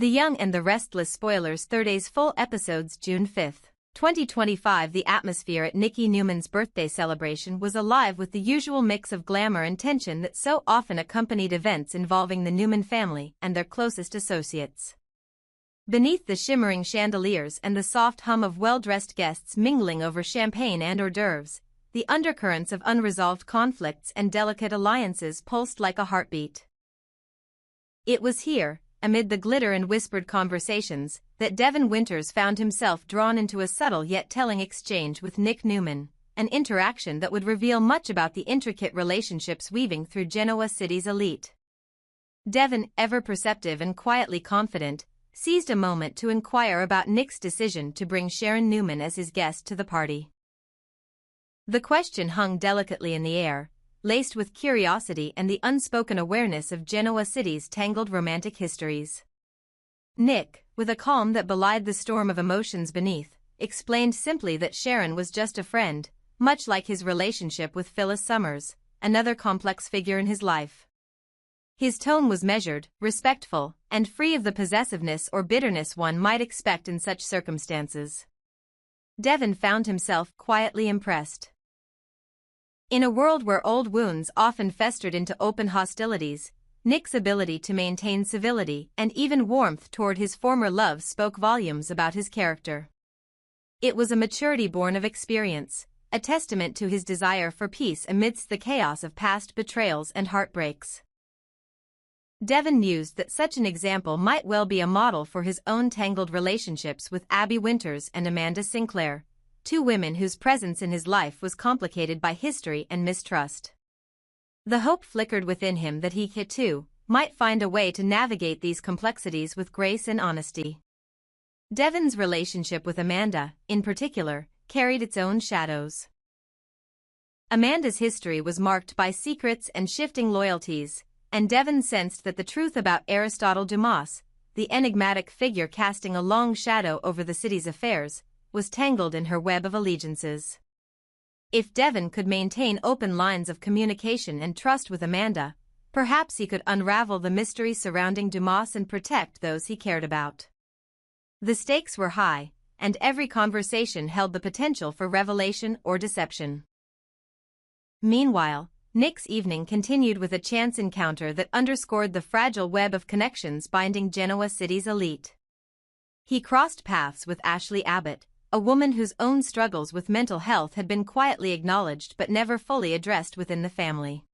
The Young and the Restless spoilers Thurdays full episodes June 5, 2025. The atmosphere at Nikki Newman's birthday celebration was alive with the usual mix of glamour and tension that so often accompanied events involving the Newman family and their closest associates. Beneath the shimmering chandeliers and the soft hum of well-dressed guests mingling over champagne and hors d'oeuvres, the undercurrents of unresolved conflicts and delicate alliances pulsed like a heartbeat. It was here, amid the glitter and whispered conversations, that Devon Winters found himself drawn into a subtle yet telling exchange with Nick Newman, an interaction that would reveal much about the intricate relationships weaving through Genoa City's elite. Devon, ever perceptive and quietly confident, seized a moment to inquire about Nick's decision to bring Sharon Newman as his guest to the party. The question hung delicately in the air, laced with curiosity and the unspoken awareness of Genoa City's tangled romantic histories. Nick, with a calm that belied the storm of emotions beneath, explained simply that Sharon was just a friend, much like his relationship with Phyllis Summers, another complex figure in his life. His tone was measured, respectful, and free of the possessiveness or bitterness one might expect in such circumstances. Devon found himself quietly impressed. In a world where old wounds often festered into open hostilities, Nick's ability to maintain civility and even warmth toward his former love spoke volumes about his character. It was a maturity born of experience, a testament to his desire for peace amidst the chaos of past betrayals and heartbreaks. Devon mused that such an example might well be a model for his own tangled relationships with Abby Winters and Amanda Sinclair, two women whose presence in his life was complicated by history and mistrust. The hope flickered within him that he, too, might find a way to navigate these complexities with grace and honesty. Devon's relationship with Amanda, in particular, carried its own shadows. Amanda's history was marked by secrets and shifting loyalties, and Devon sensed that the truth about Aristotle Dumas, the enigmatic figure casting a long shadow over the city's affairs, was tangled in her web of allegiances. If Devon could maintain open lines of communication and trust with Amanda, perhaps he could unravel the mystery surrounding Dumas and protect those he cared about. The stakes were high, and every conversation held the potential for revelation or deception. Meanwhile, Nick's evening continued with a chance encounter that underscored the fragile web of connections binding Genoa City's elite. He crossed paths with Ashley Abbott, a woman whose own struggles with mental health had been quietly acknowledged but never fully addressed within the family.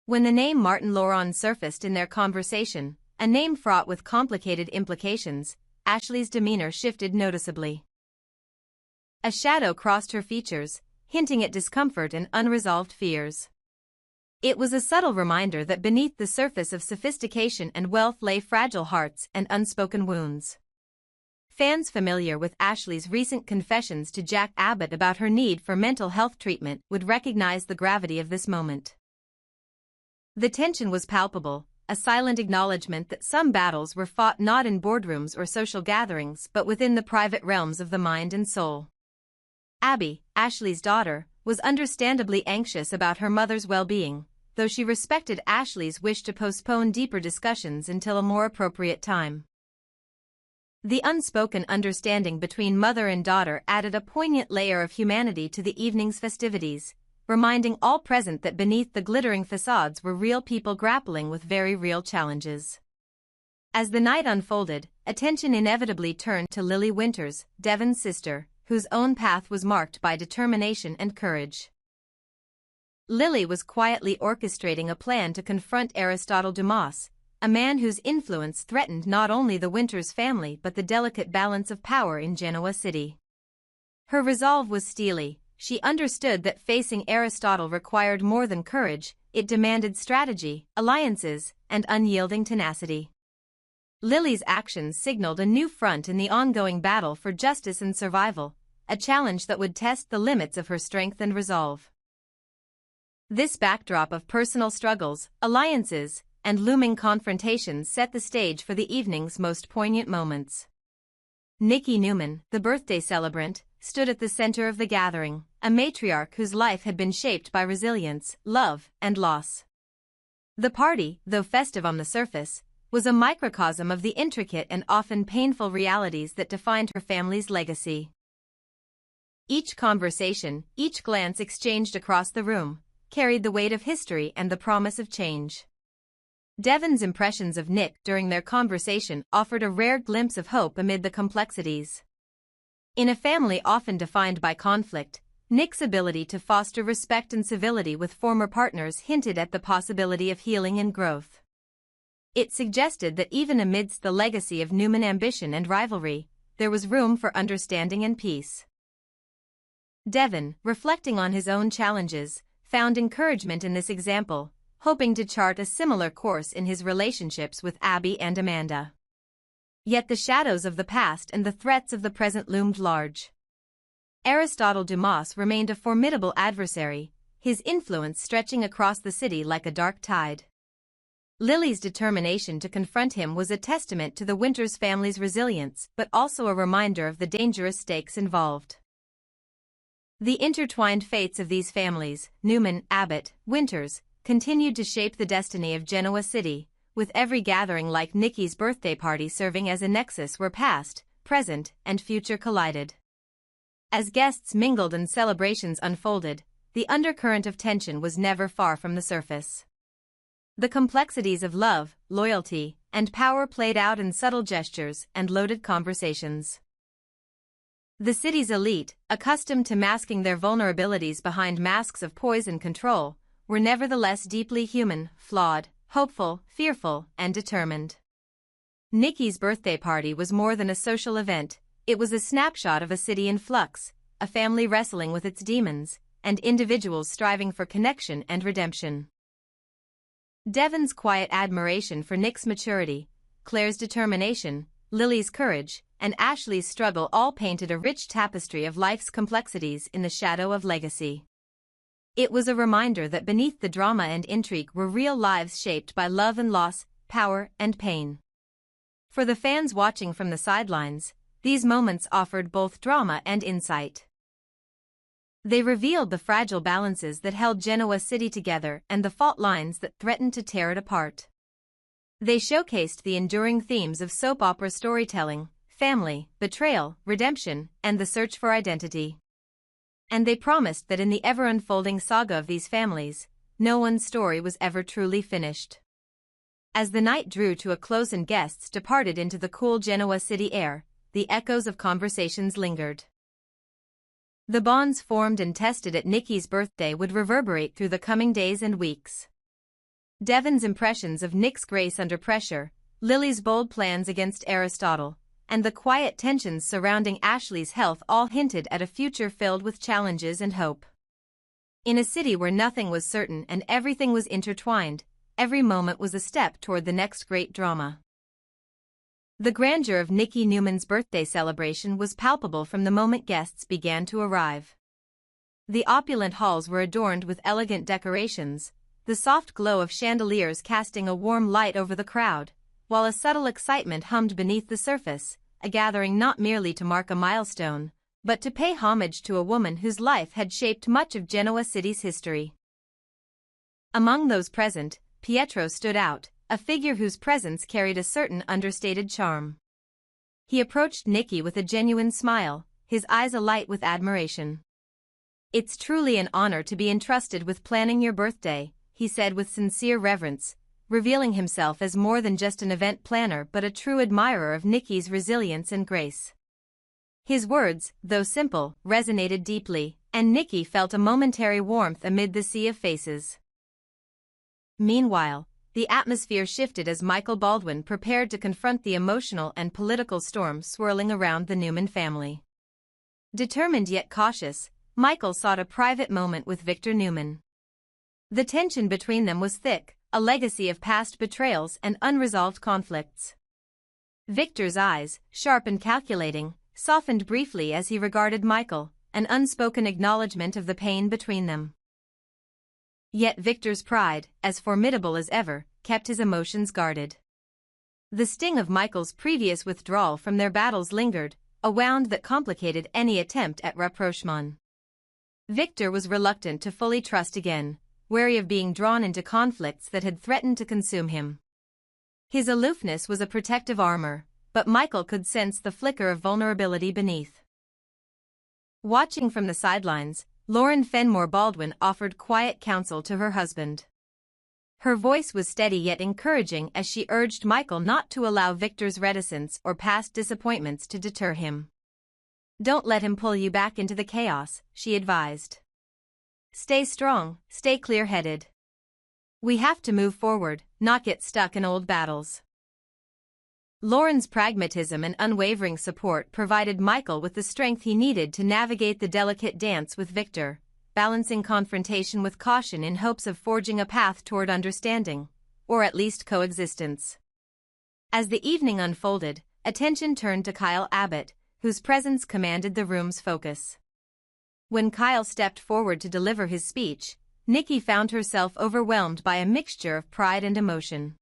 When the name Martin Laurent surfaced in their conversation, a name fraught with complicated implications, Ashley's demeanor shifted noticeably. A shadow crossed her features, hinting at discomfort and unresolved fears. It was a subtle reminder that beneath the surface of sophistication and wealth lay fragile hearts and unspoken wounds. Fans familiar with Ashley's recent confessions to Jack Abbott about her need for mental health treatment would recognize the gravity of this moment. The tension was palpable, a silent acknowledgement that some battles were fought not in boardrooms or social gatherings but within the private realms of the mind and soul. Abby, Ashley's daughter, was understandably anxious about her mother's well-being, though she respected Ashley's wish to postpone deeper discussions until a more appropriate time. The unspoken understanding between mother and daughter added a poignant layer of humanity to the evening's festivities, reminding all present that beneath the glittering facades were real people grappling with very real challenges. As the night unfolded, attention inevitably turned to Lily Winters, Devon's sister, whose own path was marked by determination and courage. Lily was quietly orchestrating a plan to confront Aristotle Dumas, a man whose influence threatened not only the Winters family but the delicate balance of power in Genoa City. Her resolve was steely. She understood that facing Aristotle required more than courage, it demanded strategy, alliances, and unyielding tenacity. Lily's actions signaled a new front in the ongoing battle for justice and survival, a challenge that would test the limits of her strength and resolve. This backdrop of personal struggles, alliances, and looming confrontations set the stage for the evening's most poignant moments. Nikki Newman, the birthday celebrant, stood at the center of the gathering, a matriarch whose life had been shaped by resilience, love, and loss. The party, though festive on the surface, was a microcosm of the intricate and often painful realities that defined her family's legacy. Each conversation, each glance exchanged across the room, carried the weight of history and the promise of change. Devon's impressions of Nick during their conversation offered a rare glimpse of hope amid the complexities. In a family often defined by conflict, Nick's ability to foster respect and civility with former partners hinted at the possibility of healing and growth. It suggested that even amidst the legacy of Newman ambition and rivalry, there was room for understanding and peace. Devon, reflecting on his own challenges, found encouragement in this example, hoping to chart a similar course in his relationships with Abby and Amanda. Yet the shadows of the past and the threats of the present loomed large. Aristotle Dumas remained a formidable adversary, his influence stretching across the city like a dark tide. Lily's determination to confront him was a testament to the Winters family's resilience, but also a reminder of the dangerous stakes involved. The intertwined fates of these families, Newman, Abbott, Winters, continued to shape the destiny of Genoa City, with every gathering like Nicky's birthday party serving as a nexus where past, present, and future collided. As guests mingled and celebrations unfolded, the undercurrent of tension was never far from the surface. The complexities of love, loyalty, and power played out in subtle gestures and loaded conversations. The city's elite, accustomed to masking their vulnerabilities behind masks of poise and control, were nevertheless deeply human, flawed, hopeful, fearful, and determined. Nicky's birthday party was more than a social event, it was a snapshot of a city in flux, a family wrestling with its demons, and individuals striving for connection and redemption. Devon's quiet admiration for Nick's maturity, Claire's determination, Lily's courage, and Ashley's struggle all painted a rich tapestry of life's complexities in the shadow of legacy. It was a reminder that beneath the drama and intrigue were real lives shaped by love and loss, power and pain. For the fans watching from the sidelines, these moments offered both drama and insight. They revealed the fragile balances that held Genoa City together and the fault lines that threatened to tear it apart. They showcased the enduring themes of soap opera storytelling, family, betrayal, redemption, and the search for identity. And they promised that in the ever-unfolding saga of these families, no one's story was ever truly finished. As the night drew to a close and guests departed into the cool Genoa City air, the echoes of conversations lingered. The bonds formed and tested at Nicky's birthday would reverberate through the coming days and weeks. Devon's impressions of Nick's grace under pressure, Lily's bold plans against Aristotle, and the quiet tensions surrounding Ashley's health all hinted at a future filled with challenges and hope. In a city where nothing was certain and everything was intertwined, every moment was a step toward the next great drama. The grandeur of Nicky Newman's birthday celebration was palpable from the moment guests began to arrive. The opulent halls were adorned with elegant decorations, the soft glow of chandeliers casting a warm light over the crowd, while a subtle excitement hummed beneath the surface, a gathering not merely to mark a milestone, but to pay homage to a woman whose life had shaped much of Genoa City's history. Among those present, Pietro stood out, a figure whose presence carried a certain understated charm. He approached Nicky with a genuine smile, his eyes alight with admiration. "It's truly an honor to be entrusted with planning your birthday," he said with sincere reverence, revealing himself as more than just an event planner but a true admirer of Nicky's resilience and grace. His words, though simple, resonated deeply, and Nicky felt a momentary warmth amid the sea of faces. Meanwhile, the atmosphere shifted as Michael Baldwin prepared to confront the emotional and political storm swirling around the Newman family. Determined yet cautious, Michael sought a private moment with Victor Newman. The tension between them was thick, a legacy of past betrayals and unresolved conflicts. Victor's eyes, sharp and calculating, softened briefly as he regarded Michael, an unspoken acknowledgement of the pain between them. Yet Victor's pride, as formidable as ever, kept his emotions guarded. The sting of Michael's previous withdrawal from their battles lingered, a wound that complicated any attempt at rapprochement. Victor was reluctant to fully trust again, wary of being drawn into conflicts that had threatened to consume him. His aloofness was a protective armor, but Michael could sense the flicker of vulnerability beneath. Watching from the sidelines, Lauren Fenmore Baldwin offered quiet counsel to her husband. Her voice was steady yet encouraging as she urged Michael not to allow Victor's reticence or past disappointments to deter him. "Don't let him pull you back into the chaos," she advised. "Stay strong, stay clear-headed. We have to move forward, not get stuck in old battles." Lauren's pragmatism and unwavering support provided Michael with the strength he needed to navigate the delicate dance with Victor, balancing confrontation with caution in hopes of forging a path toward understanding, or at least coexistence. As the evening unfolded, attention turned to Kyle Abbott, whose presence commanded the room's focus. When Kyle stepped forward to deliver his speech, Nikki found herself overwhelmed by a mixture of pride and emotion.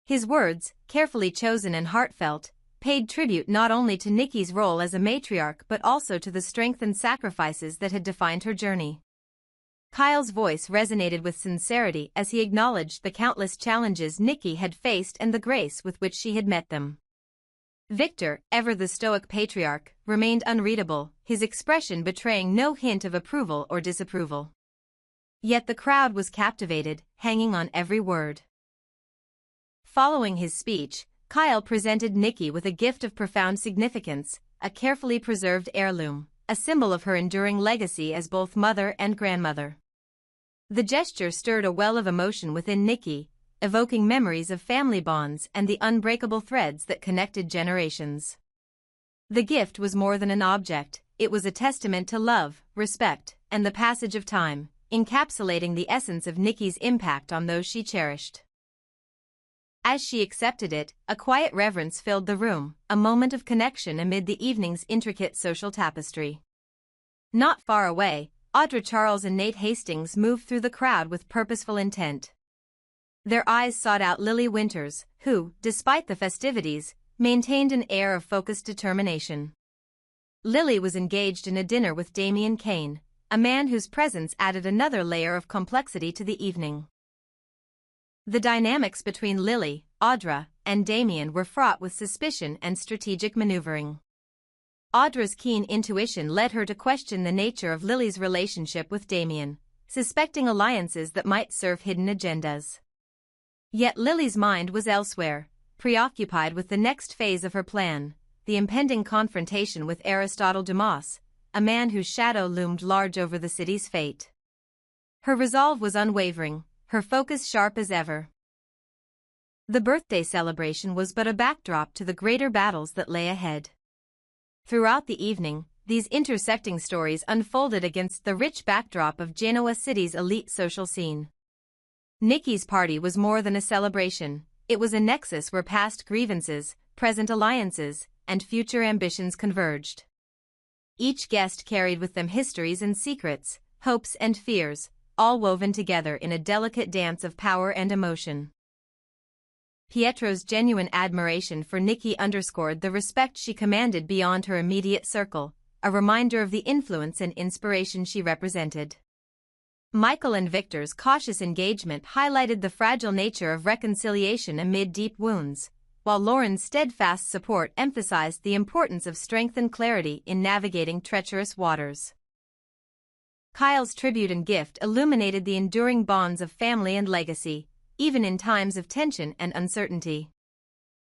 His words, carefully chosen and heartfelt, paid tribute not only to Nikki's role as a matriarch but also to the strength and sacrifices that had defined her journey. Kyle's voice resonated with sincerity as he acknowledged the countless challenges Nikki had faced and the grace with which she had met them. Victor, ever the stoic patriarch, remained unreadable, his expression betraying no hint of approval or disapproval. Yet the crowd was captivated, hanging on every word. Following his speech, Kyle presented Nikki with a gift of profound significance, a carefully preserved heirloom, a symbol of her enduring legacy as both mother and grandmother. The gesture stirred a well of emotion within Nikki, evoking memories of family bonds and the unbreakable threads that connected generations. The gift was more than an object, it was a testament to love, respect, and the passage of time, encapsulating the essence of Nikki's impact on those she cherished. As she accepted it, a quiet reverence filled the room, a moment of connection amid the evening's intricate social tapestry. Not far away, Audra Charles and Nate Hastings moved through the crowd with purposeful intent. Their eyes sought out Lily Winters, who, despite the festivities, maintained an air of focused determination. Lily was engaged in a dinner with Damien Kane, a man whose presence added another layer of complexity to the evening. The dynamics between Lily, Audra, and Damien were fraught with suspicion and strategic maneuvering. Audra's keen intuition led her to question the nature of Lily's relationship with Damien, suspecting alliances that might serve hidden agendas. Yet Lily's mind was elsewhere, preoccupied with the next phase of her plan, the impending confrontation with Aristotle Dumas, a man whose shadow loomed large over the city's fate. Her resolve was unwavering, her focus sharp as ever. The birthday celebration was but a backdrop to the greater battles that lay ahead. Throughout the evening, these intersecting stories unfolded against the rich backdrop of Genoa City's elite social scene. Nikki's party was more than a celebration, it was a nexus where past grievances, present alliances, and future ambitions converged. Each guest carried with them histories and secrets, hopes and fears, all woven together in a delicate dance of power and emotion. Pietro's genuine admiration for Nikki underscored the respect she commanded beyond her immediate circle, a reminder of the influence and inspiration she represented. Michael and Victor's cautious engagement highlighted the fragile nature of reconciliation amid deep wounds, while Lauren's steadfast support emphasized the importance of strength and clarity in navigating treacherous waters. Kyle's tribute and gift illuminated the enduring bonds of family and legacy, even in times of tension and uncertainty.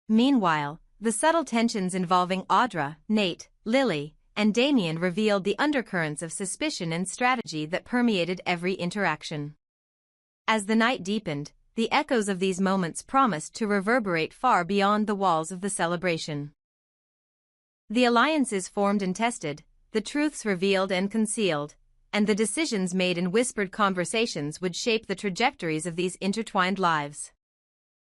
Meanwhile, the subtle tensions involving Audra, Nate, Lily, and Damien revealed the undercurrents of suspicion and strategy that permeated every interaction. As the night deepened, the echoes of these moments promised to reverberate far beyond the walls of the celebration. The alliances formed and tested, the truths revealed and concealed, and the decisions made in whispered conversations would shape the trajectories of these intertwined lives.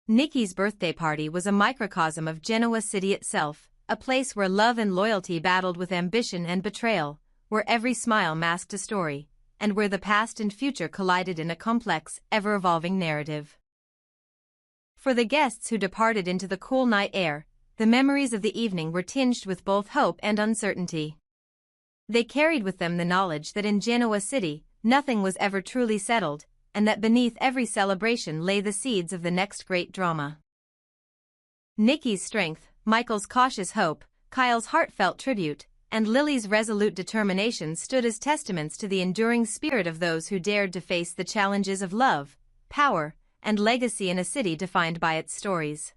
Nikki's birthday party was a microcosm of Genoa City itself, a place where love and loyalty battled with ambition and betrayal, where every smile masked a story, and where the past and future collided in a complex, ever-evolving narrative. For the guests who departed into the cool night air, the memories of the evening were tinged with both hope and uncertainty. They carried with them the knowledge that in Genoa City, nothing was ever truly settled, and that beneath every celebration lay the seeds of the next great drama. Nikki's strength, Michael's cautious hope, Kyle's heartfelt tribute, and Lily's resolute determination stood as testaments to the enduring spirit of those who dared to face the challenges of love, power, and legacy in a city defined by its stories.